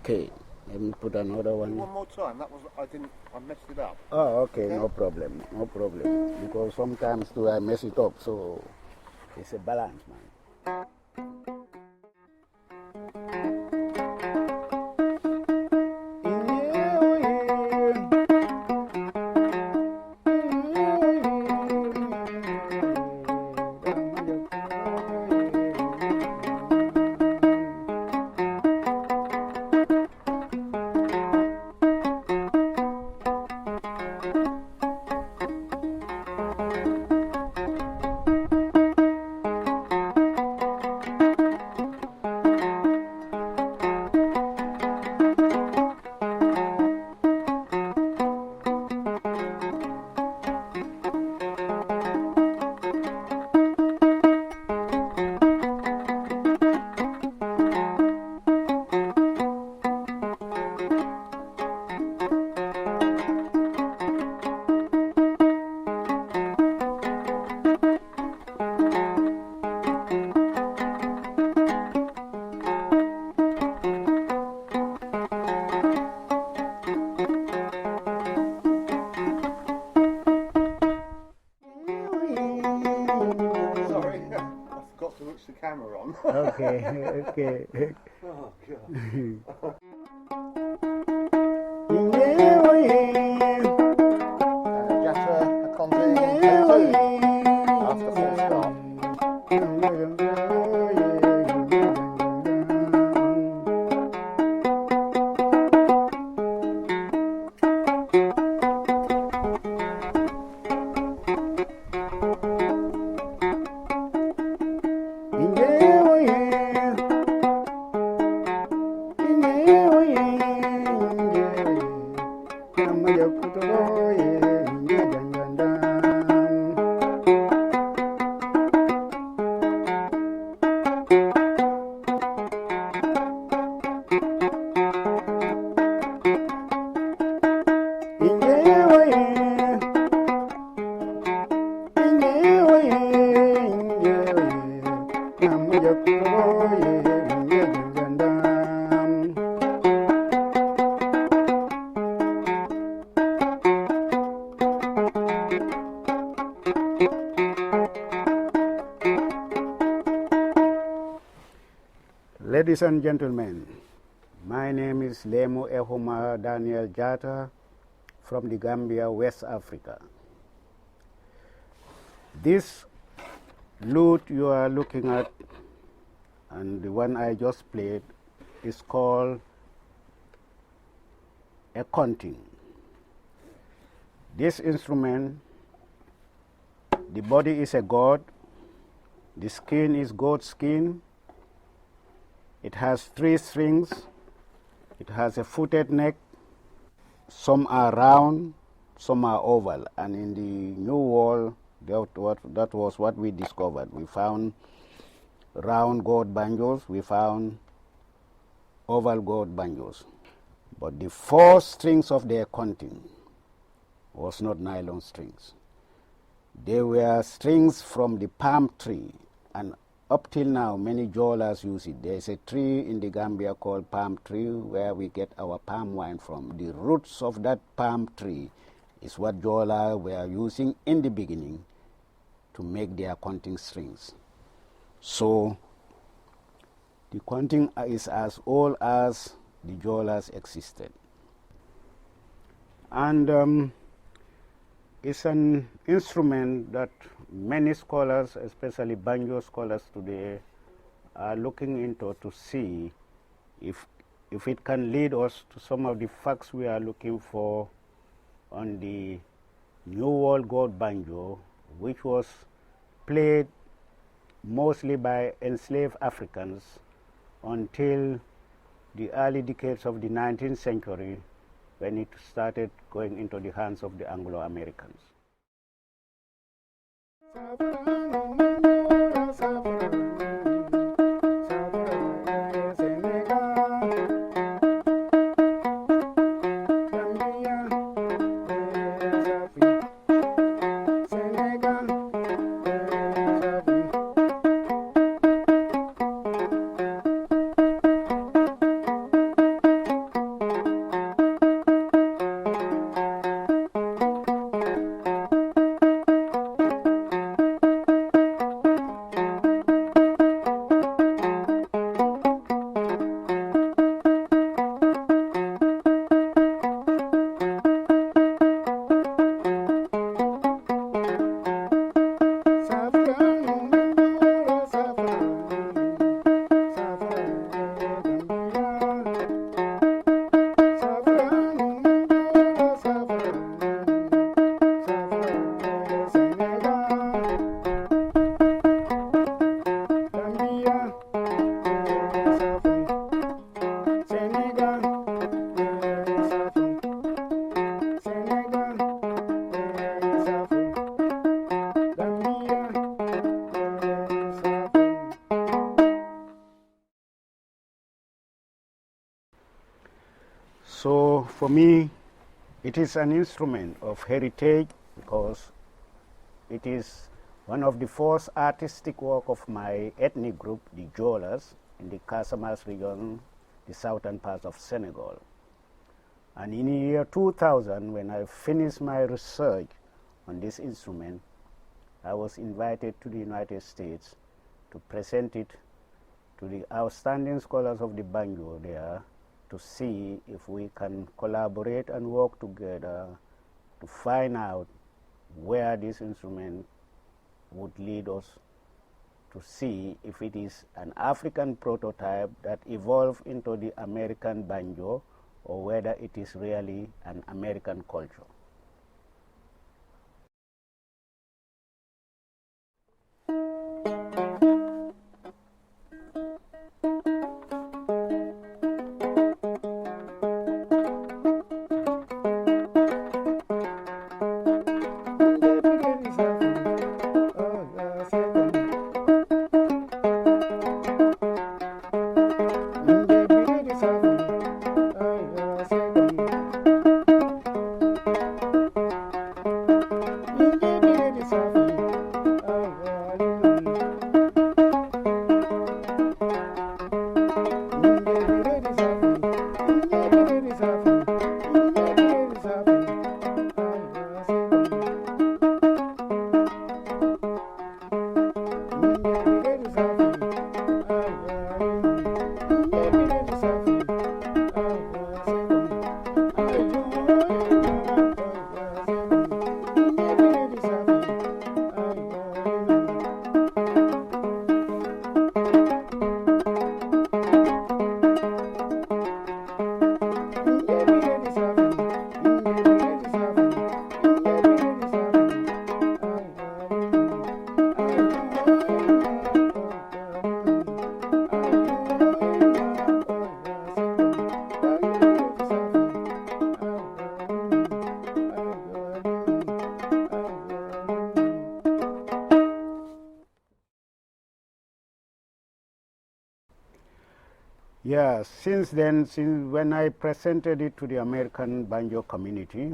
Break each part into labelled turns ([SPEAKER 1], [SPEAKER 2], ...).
[SPEAKER 1] Okay. Let me put another one.
[SPEAKER 2] One more time. That was I messed it up.
[SPEAKER 1] Oh, okay, no problem. Because sometimes too I mess it up, so it's a balance, man.
[SPEAKER 2] The camera on.
[SPEAKER 1] Okay.
[SPEAKER 2] Oh God. Jatta, Akonting, after full stop.
[SPEAKER 1] Ladies and gentlemen, my name is Laemouahuma Jatta from the Gambia, West Africa. This lute you are looking at and the one I just played is called Akonting. This instrument, the body is a goat, the skin is goat skin. It has 3 strings, it has a footed neck, some are round, some are oval, and in the New World, that was what we discovered. We found round gourd banjos, we found oval gourd banjos. But the 4 strings of the Akonting was not nylon strings. They were strings from the palm tree, and up till now, many Jolas use it. There is a tree in the Gambia called palm tree where we get our palm wine from. The roots of that palm tree is what Jola were using in the beginning to make their Akonting strings. So the Akonting is as old as the Jolas existed. And it's an instrument that many scholars, especially banjo scholars today, are looking into to see if it can lead us to some of the facts we are looking for on the New World gourd banjo, which was played mostly by enslaved Africans until the early decades of the 19th century, when it started going into the hands of the Anglo-Americans. For me, it is an instrument of heritage because it is one of the first artistic work of my ethnic group, the Jolas, in the Casamance region, the southern part of Senegal. And in the year 2000, when I finished my research on this instrument, I was invited to the United States to present it to the outstanding scholars of the Banjo there to see if we can collaborate and work together to find out where this instrument would lead us, to see if it is an African prototype that evolved into the American banjo or whether it is really an American culture. Yeah, since then, since when I presented it to the American banjo community,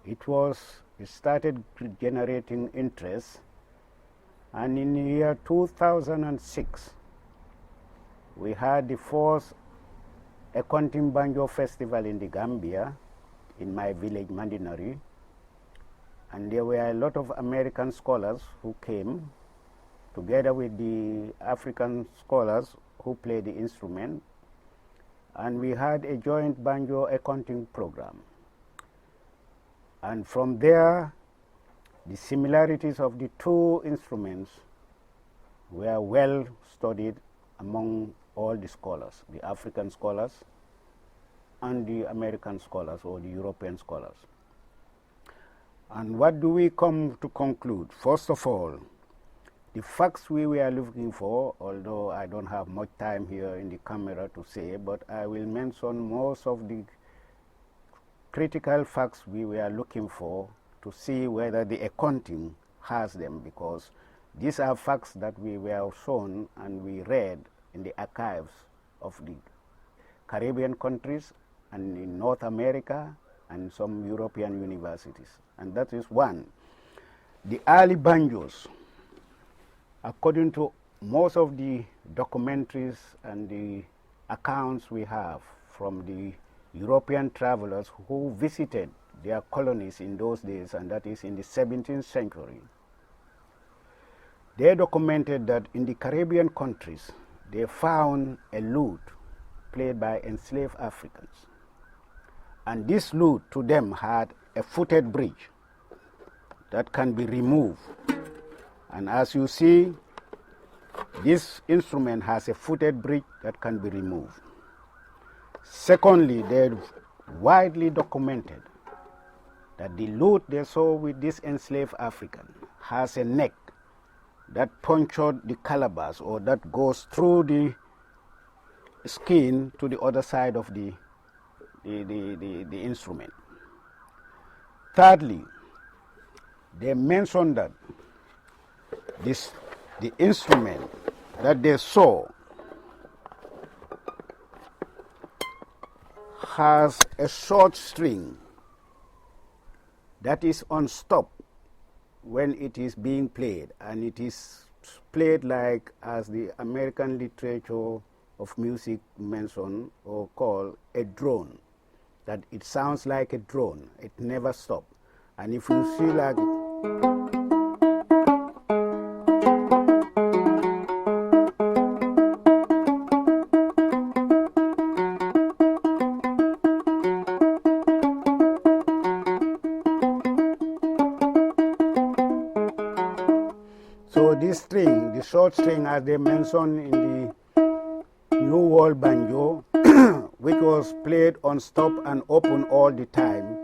[SPEAKER 1] it started generating interest, and in the year 2006, we had the first Akonting Banjo Festival in the Gambia, in my village Mandinary, and there were a lot of American scholars who came, together with the African scholars who play the instrument, and we had a joint banjo accounting program. And from there, the similarities of the two instruments were well studied among all the scholars, the African scholars and the American scholars or the European scholars. And what do we come to conclude? First of all, the facts we were looking for, although I don't have much time here in the camera to say, but I will mention most of the critical facts we were looking for to see whether the accounting has them, because these are facts that we were shown and we read in the archives of the Caribbean countries and in North America and some European universities. And that is one. The early banjos, according to most of the documentaries and the accounts we have from the European travelers who visited their colonies in those days, and that is in the 17th century, they documented that in the Caribbean countries, they found a lute played by enslaved Africans. And this lute to them had a footed bridge that can be removed. And as you see, this instrument has a footed bridge that can be removed. Secondly, they widely documented that the lute they saw with this enslaved African has a neck that punctured the calabash, or that goes through the skin to the other side of the instrument. Thirdly, they mentioned that the instrument that they saw has a short string that is on stop when it is being played, and it is played like as the American literature of music mention or call a drone, that it sounds like a drone, it never stops. And if you see like so this string, the short string as they mentioned in the New World Banjo, which was played on stop and open all the time,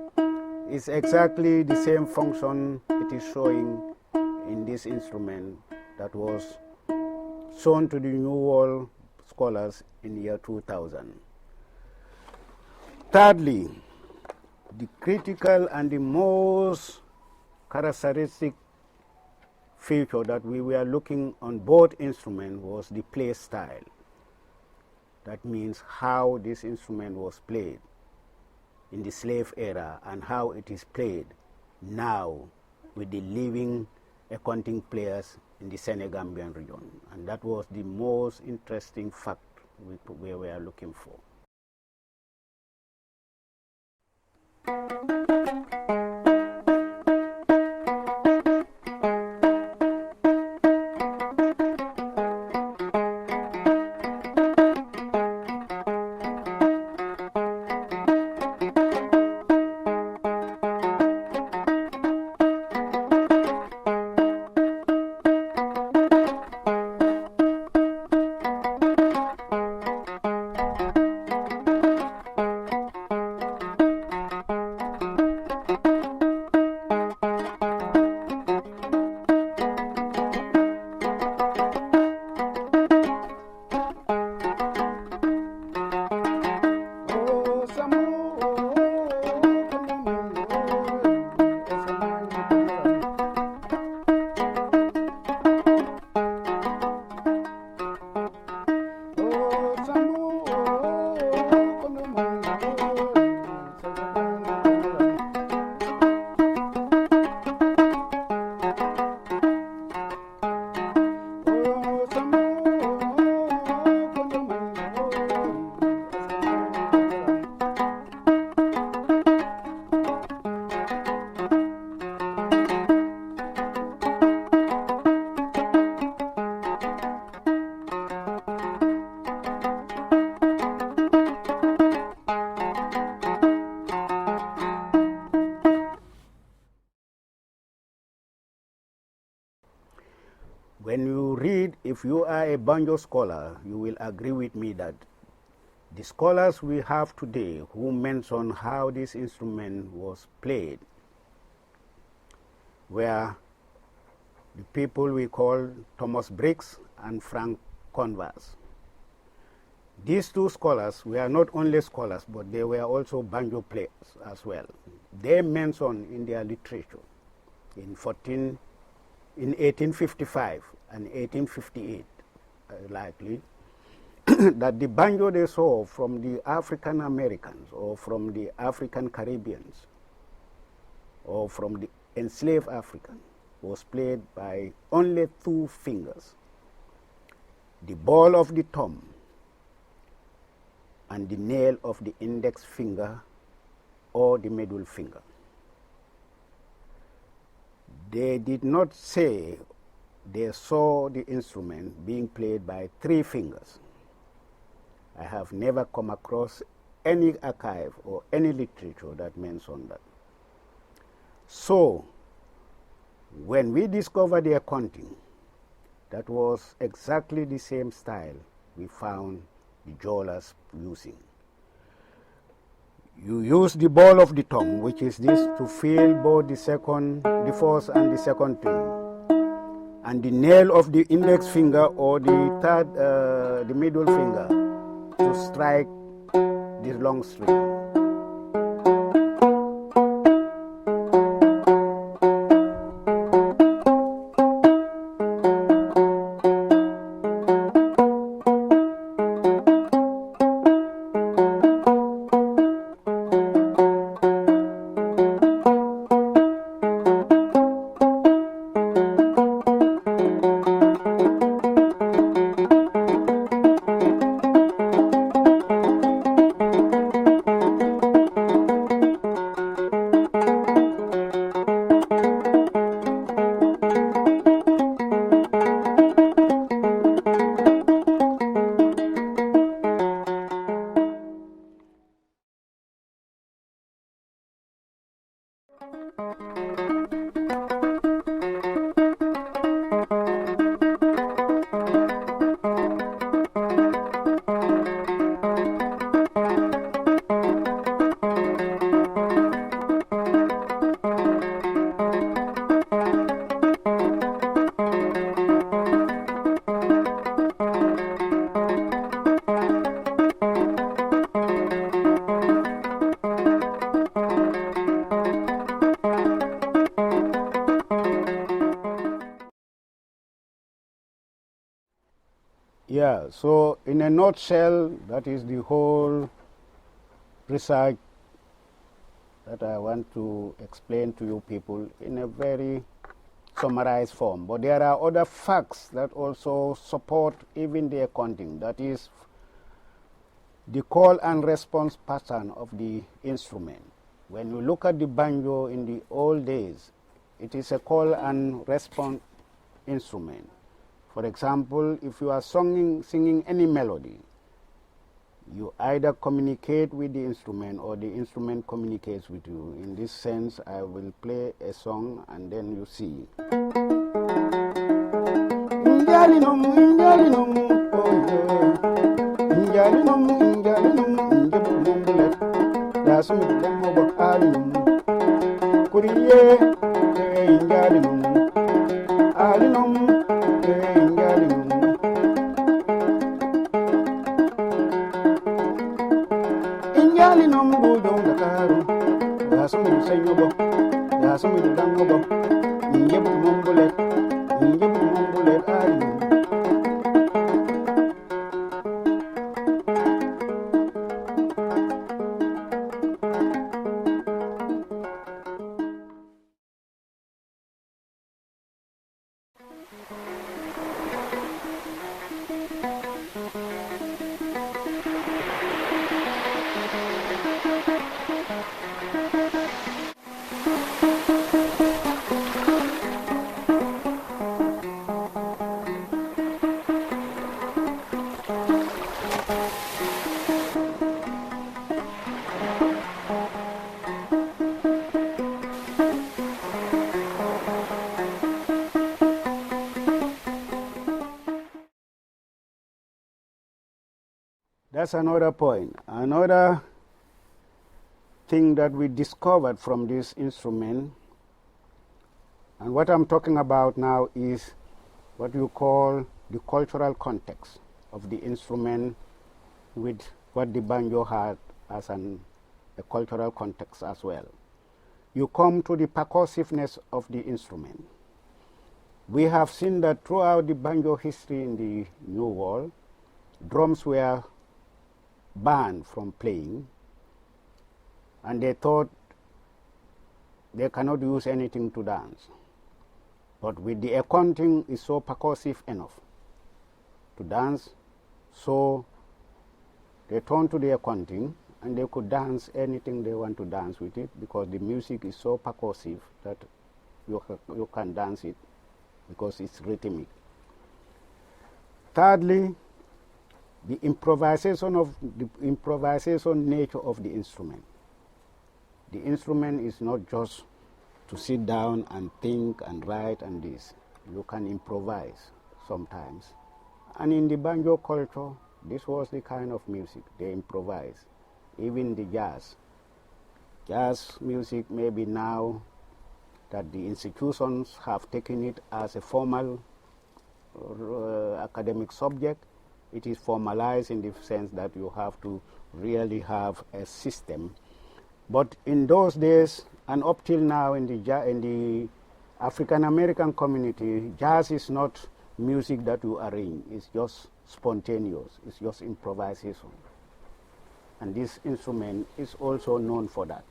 [SPEAKER 1] is exactly the same function it is showing in this instrument that was shown to the New World scholars in the year 2000. Thirdly, the critical and the most characteristic feature that we were looking on both instruments was the play style. That means how this instrument was played in the slave era and how it is played now with the living Akonting players in the Senegambian region. And that was the most interesting fact we were looking for. When you read, if you are a banjo scholar, you will agree with me that the scholars we have today who mention how this instrument was played were the people we call Thomas Briggs and Frank Converse. These two scholars were not only scholars, but they were also banjo players as well. They mention in their literature in 1855 and 1858, likely, that the banjo they saw from the African Americans or from the African Caribbeans or from the enslaved African was played by only two fingers, the ball of the thumb and the nail of the index finger or the middle finger. They did not say they saw the instrument being played by three fingers. I have never come across any archive or any literature that mentions that. So, when we discovered the Akonting, that was exactly the same style we found the Jolas using. You use the ball of the thumb, which is this, to feel both the first and the second string, and the nail of the index finger or the third, the middle finger, to strike this long string. Yeah, so in a nutshell, that is the whole research that I want to explain to you people in a very summarized form. But there are other facts that also support even the accounting. That is the call and response pattern of the instrument. When you look at the banjo in the old days, it is a call and response instrument. For example, if you are singing any melody, you either communicate with the instrument or the instrument communicates with you. In this sense, I will play a song and then you see. That's another point. Another thing that we discovered from this instrument, and what I'm talking about now is what you call the cultural context of the instrument with what the banjo had as a cultural context as well. You come to the percussiveness of the instrument. We have seen that throughout the banjo history in the New World, drums were banned from playing, and they thought they cannot use anything to dance. But with the Akonting, is so percussive enough to dance, so they turned to the Akonting and they could dance anything they want to dance with it, because the music is so percussive that you can dance it because it's rhythmic. Thirdly, the improvisation nature of the instrument. The instrument is not just to sit down and think and write and this. You can improvise sometimes. And in the banjo culture, this was the kind of music they improvise. Even the jazz. Jazz music, maybe now that the institutions have taken it as a formal academic subject, it is formalized in the sense that you have to really have a system. But in those days, and up till now in the African American community, jazz is not music that you arrange. It's just spontaneous. It's just improvisation. And this instrument is also known for that.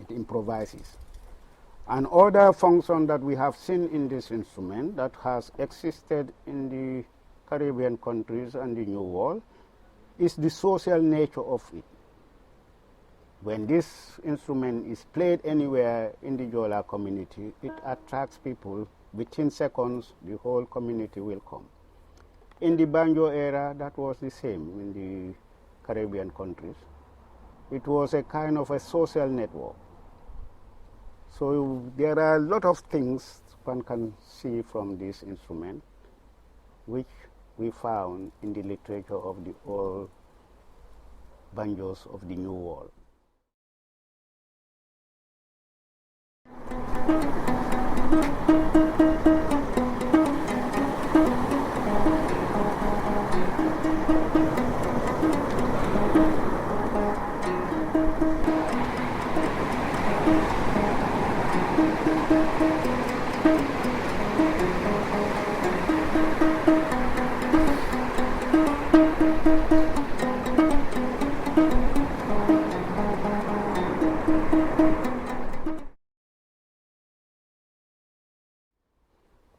[SPEAKER 1] It improvises. Another function that we have seen in this instrument that has existed in the Caribbean countries and the New World is the social nature of it. When this instrument is played anywhere in the Jola community, it attracts people. Within seconds, the whole community will come. In the banjo era, that was the same in the Caribbean countries. It was a kind of a social network. So there are a lot of things one can see from this instrument, which we found in the literature of the old banjos of the New World.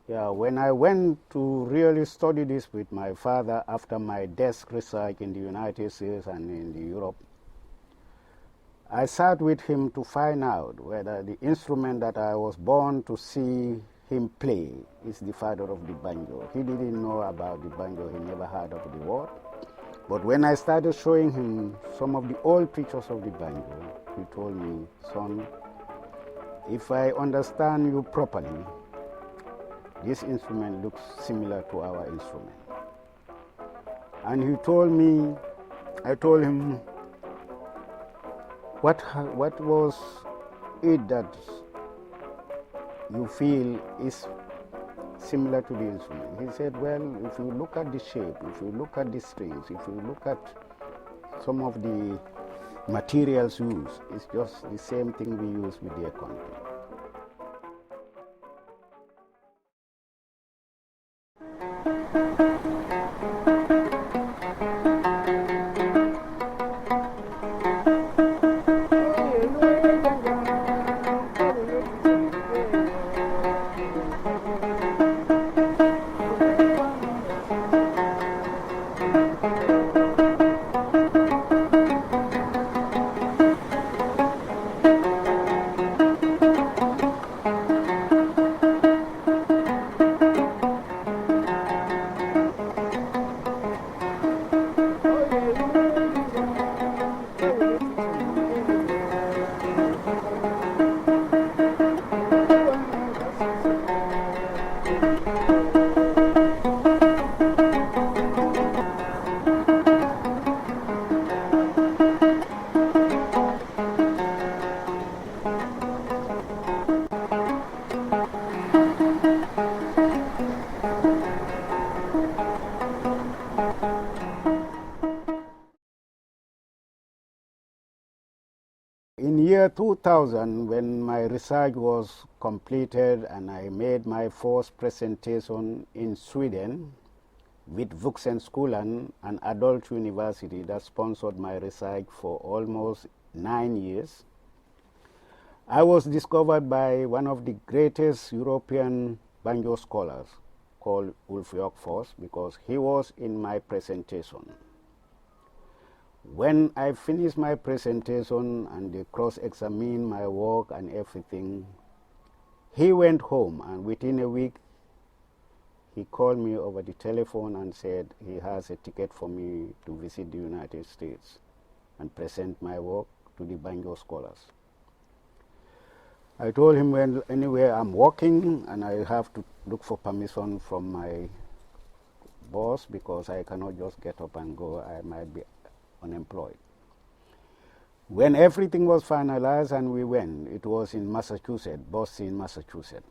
[SPEAKER 1] Yeah, when I went to really study this with my father after my desk research in the United States and in Europe, I sat with him to find out whether the instrument that I was born to see him play is the father of the banjo. He didn't know about the banjo, he never heard of the word. But when I started showing him some of the old pictures of the banjo, he told me, son, if I understand you properly, this instrument looks similar to our instrument. And he told me, I told him, what was it that you feel is similar to the instrument? He said, well, if you look at the shape, if you look at the strings, if you look at some of the materials used, it's just the same thing we use with the Akonting. In year 2000, when my research was completed and I made my first presentation in Sweden with Vuxenskolan, an adult university that sponsored my research for almost 9 years, I was discovered by one of the greatest European banjo scholars called Ulf Jokfors, because he was in my presentation. When I finished my presentation and they cross-examined my work and everything, he went home, and within a week he called me over the telephone and said he has a ticket for me to visit the United States and present my work to the banjo scholars. I told him, well, anyway, I'm working and I have to look for permission from my boss because I cannot just get up and go. I might be unemployed. When everything was finalized and we went, it was in Massachusetts, Boston, Massachusetts.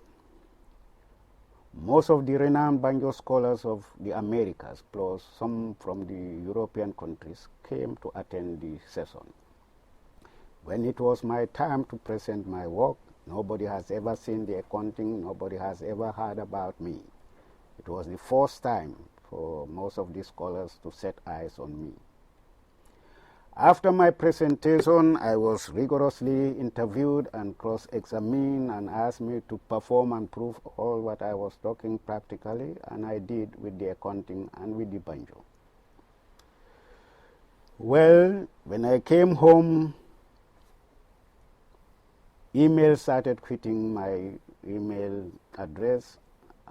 [SPEAKER 1] Most of the renowned banjo scholars of the Americas, plus some from the European countries, came to attend the session. When it was my time to present my work, nobody has ever seen the Akonting, nobody has ever heard about me. It was the first time for most of these scholars to set eyes on me. After my presentation, I was rigorously interviewed and cross-examined and asked me to perform and prove all what I was talking practically, and I did with the Akonting and with the banjo. Well, when I came home, email started quitting my email address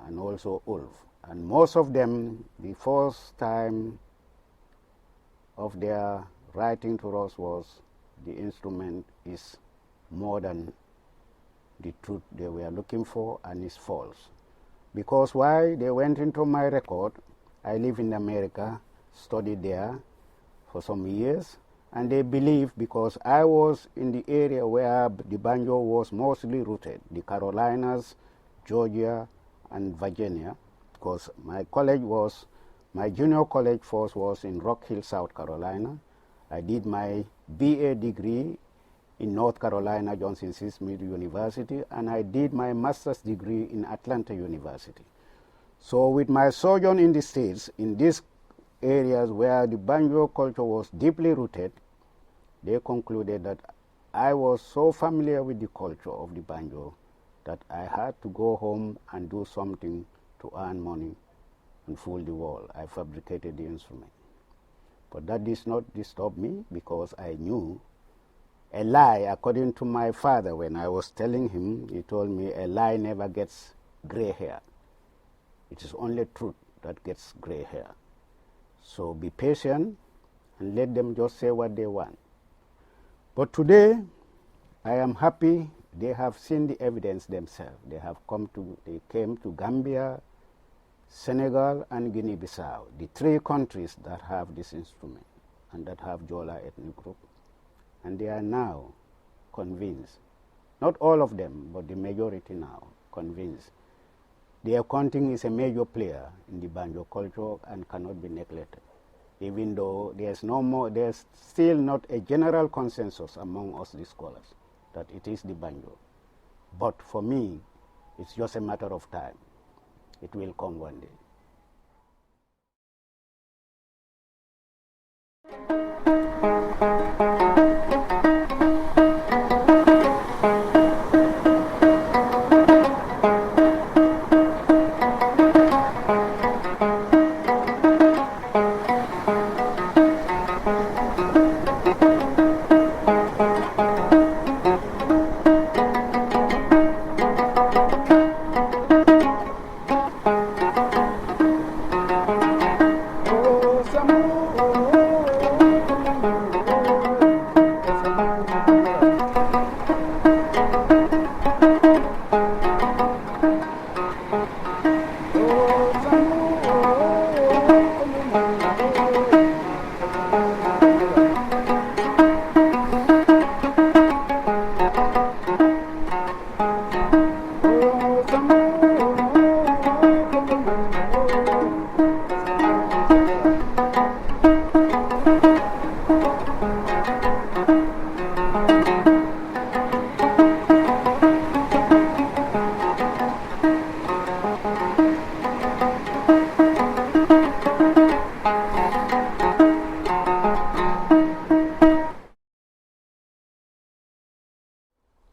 [SPEAKER 1] and also Ulf. And most of them, the first time of their writing to us was, the instrument is more than the truth they were looking for and is false. Because why? They went into my record. I live in America, studied there for some years, and they believe because I was in the area where the banjo was mostly rooted, the Carolinas, Georgia, and Virginia, because my junior college first was in Rock Hill, South Carolina. I did my BA degree in North Carolina, Johnson C. Smith University, and I did my master's degree in Atlanta University. So with my sojourn in the States, in these areas where the banjo culture was deeply rooted, they concluded that I was so familiar with the culture of the banjo that I had to go home and do something to earn money and fool the world. I fabricated the instrument. But that did not disturb me because I knew a lie, according to my father, when I was telling him, he told me a lie never gets gray hair. It is only truth that gets gray hair. So be patient and let them just say what they want. But today, I am happy they have seen the evidence themselves. They came to Gambia, Senegal, and Guinea-Bissau, the three countries that have this instrument and that have Jola ethnic group. And they are now convinced, not all of them, but the majority now, convinced the Akonting is a major player in the banjo culture and cannot be neglected, even though there's still not a general consensus among us, the scholars, that it is the banjo. But for me, it's just a matter of time. It will come one day.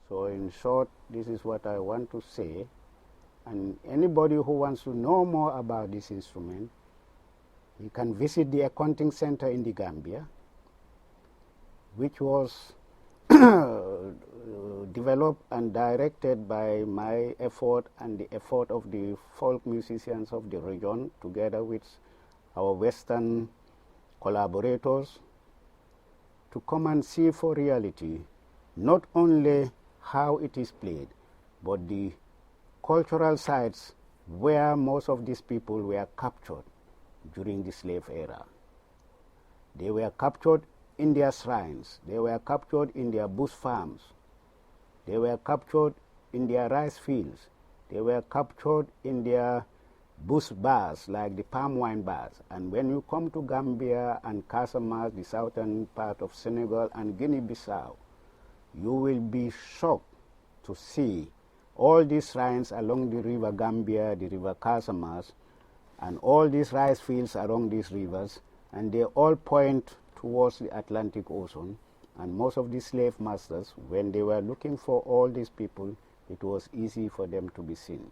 [SPEAKER 1] So in short, this is what I want to say. And anybody who wants to know more about this instrument, you can visit the Akonting Center in the Gambia, which was developed and directed by my effort and the effort of the folk musicians of the region, together with our Western collaborators, to come and see for reality not only how it is played, but the cultural sites where most of these people were captured during the slave era. They were captured in their shrines, they were captured in their bush farms, they were captured in their rice fields, they were captured in their bush bars like the palm wine bars. And when you come to Gambia and Casamance, the southern part of Senegal and Guinea-Bissau, you will be shocked to see all these shrines along the river Gambia, the river Casamance, and all these rice fields along these rivers, and they all point towards the Atlantic Ocean. And most of the slave masters, when they were looking for all these people, it was easy for them to be seen.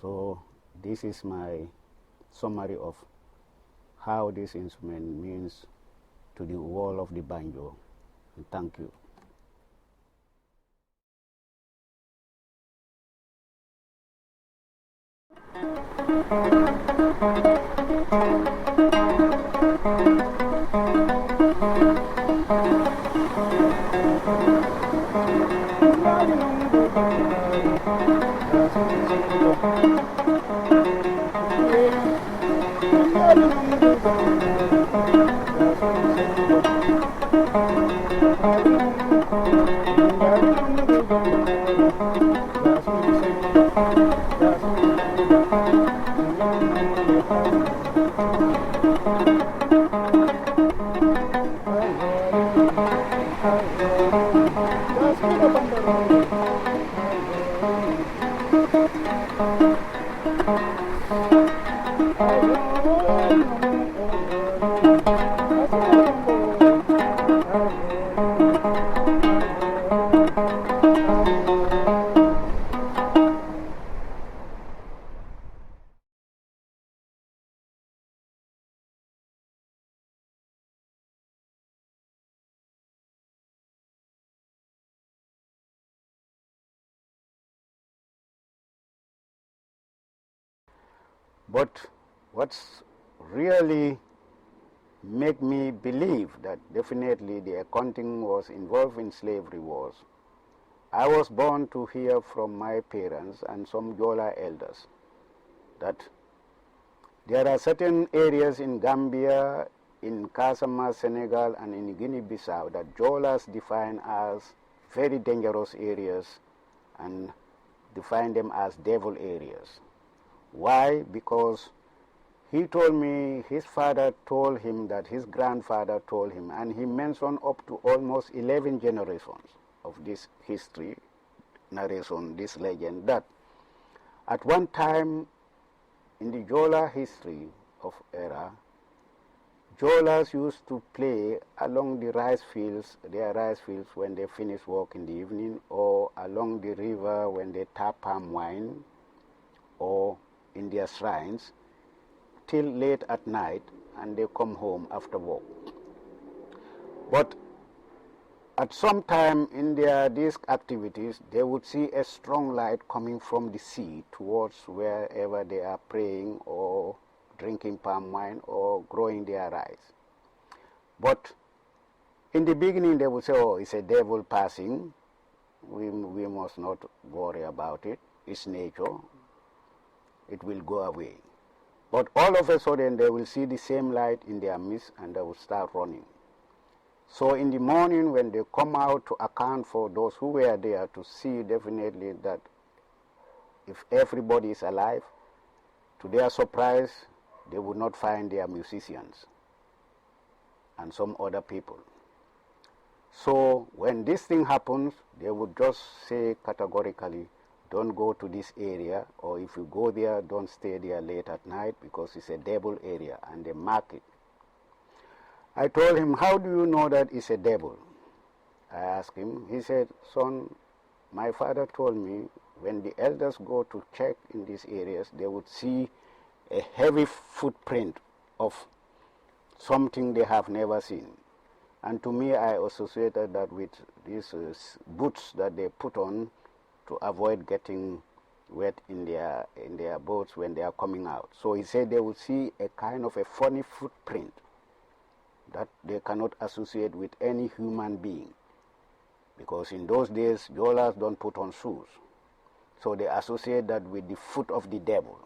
[SPEAKER 1] So this is my summary of how this instrument means to the world of the banjo. And thank you. But what's really make me believe that definitely the Akonting was involved in slavery was, I was born to hear from my parents and some Jola elders that there are certain areas in Gambia, in Casamance, Senegal, and in Guinea-Bissau that Jolas define as very dangerous areas and define them as devil areas. Why? Because he told me his father told him that his grandfather told him, and he mentioned up to almost 11 generations of this history, narration, this legend, that at one time in the Jola history of era, Jolas used to play along the rice fields, their rice fields when they finish work in the evening, or along the river when they tap palm wine, or in their shrines till late at night, and they come home after work. But at some time in these activities, they would see a strong light coming from the sea towards wherever they are praying or drinking palm wine or growing their rice. But in the beginning they would say, oh, it's a devil passing, we must not worry about it, it's nature, it will go away. But all of a sudden they will see the same light in their midst and they will start running. So in the morning when they come out to account for those who were there to see definitely that if everybody is alive, to their surprise, they would not find their musicians and some other people. So when this thing happens, they would just say categorically, don't go to this area, or if you go there, don't stay there late at night because it's a devil area, and they mark it. I told him, how do you know that it's a devil? I asked him. He said, son, my father told me when the elders go to check in these areas, they would see a heavy footprint of something they have never seen. And to me, I associated that with these boots that they put on to avoid getting wet in their boats when they are coming out. So he said they would see a kind of a funny footprint that they cannot associate with any human being, because in those days Jolas don't put on shoes, so they associate that with the foot of the devil.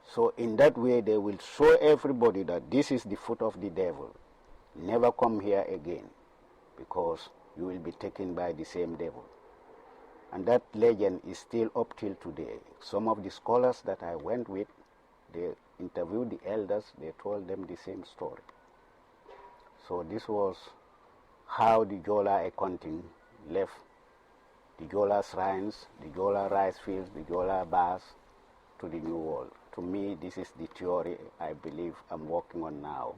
[SPEAKER 1] So in that way they will show everybody that this is the foot of the devil, never come here again because you will be taken by the same devil. And that legend is still up till today. Some of the scholars that I went with, they interviewed the elders, they told them the same story. So this was how the Jola Akonting left the Jola shrines, the Jola rice fields, the Jola bars to the New World. To me, this is the theory I believe I'm working on now.